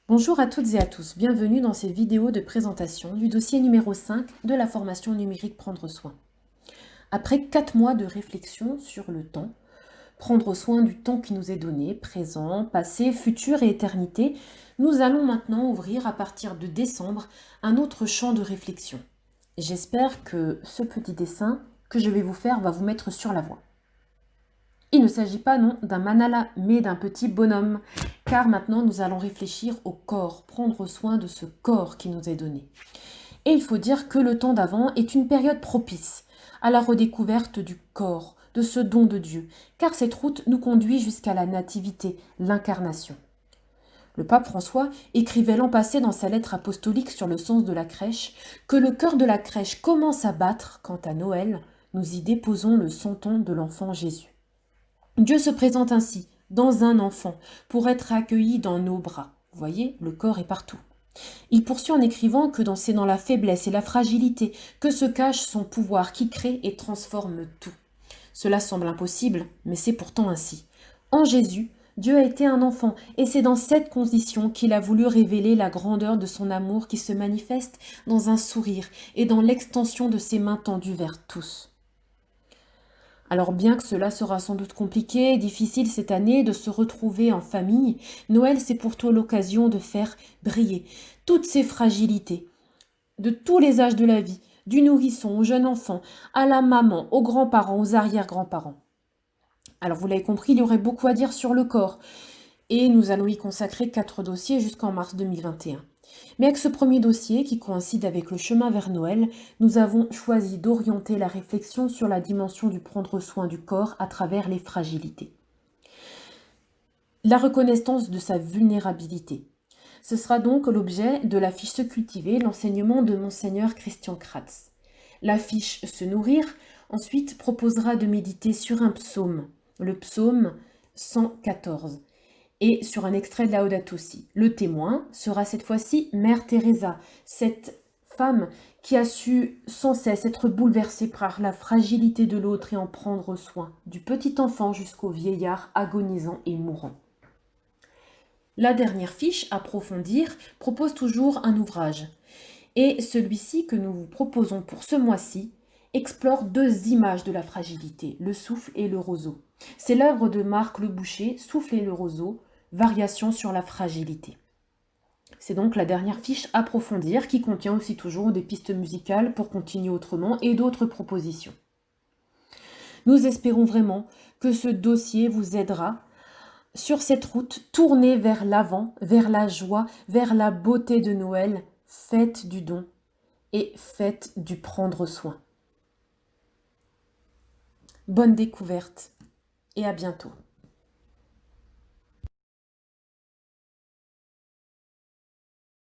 Bonjour à toutes et à tous, bienvenue dans cette vidéo de présentation du dossier numéro 5 de la formation numérique Prendre soin. Après 4 mois de réflexion sur le temps, prendre soin du temps qui nous est donné, présent, passé, futur et éternité, nous allons maintenant ouvrir à partir de décembre un autre champ de réflexion. J'espère que ce petit dessin que je vais vous faire va vous mettre sur la voie. Il ne s'agit pas non d'un manala, mais d'un petit bonhomme, car maintenant nous allons réfléchir au corps, prendre soin de ce corps qui nous est donné. Et il faut dire que le temps d'avant est une période propice à la redécouverte du corps, de ce don de Dieu, car cette route nous conduit jusqu'à la nativité, l'incarnation. Le pape François écrivait l'an passé dans sa lettre apostolique sur le sens de la crèche que le cœur de la crèche commence à battre quand à Noël, nous y déposons le santon de l'enfant Jésus. Dieu se présente ainsi, dans un enfant, pour être accueilli dans nos bras. Vous voyez, le corps est partout. Il poursuit en écrivant que c'est dans la faiblesse et la fragilité que se cache son pouvoir qui crée et transforme tout. Cela semble impossible, mais c'est pourtant ainsi. En Jésus, Dieu a été un enfant, et c'est dans cette condition qu'il a voulu révéler la grandeur de son amour qui se manifeste dans un sourire et dans l'extension de ses mains tendues vers tous. Alors bien que cela sera sans doute compliqué et difficile cette année de se retrouver en famille, Noël c'est pour toi l'occasion de faire briller toutes ces fragilités, de tous les âges de la vie, du nourrisson au jeune enfant, à la maman, aux grands-parents, aux arrière-grands-parents. Alors vous l'avez compris, il y aurait beaucoup à dire sur le corps, et nous allons y consacrer 4 dossiers jusqu'en mars 2021. Mais avec ce premier dossier, qui coïncide avec le chemin vers Noël, nous avons choisi d'orienter la réflexion sur la dimension du prendre soin du corps à travers les fragilités. La reconnaissance de sa vulnérabilité. Ce sera donc l'objet de la fiche Se cultiver, l'enseignement de Monseigneur Christian Kratz. La fiche Se nourrir, ensuite, proposera de méditer sur un psaume, le psaume 114, et sur un extrait de Laudato Si. Le témoin sera cette fois-ci Mère Teresa, cette femme qui a su sans cesse être bouleversée par la fragilité de l'autre et en prendre soin, du petit enfant jusqu'au vieillard agonisant et mourant. La dernière fiche, Approfondir, propose toujours un ouvrage. Et celui-ci que nous vous proposons pour ce mois-ci explore 2 images de la fragilité, le souffle et le roseau. C'est l'œuvre de Marc Le Boucher, Souffle et le roseau, Variations sur la fragilité. C'est donc la dernière fiche Approfondir qui contient aussi toujours des pistes musicales pour continuer autrement et d'autres propositions. Nous espérons vraiment que ce dossier vous aidera sur cette route tournée vers l'avant, vers la joie, vers la beauté de Noël, fête du don et fête du prendre soin. Bonne découverte et à bientôt.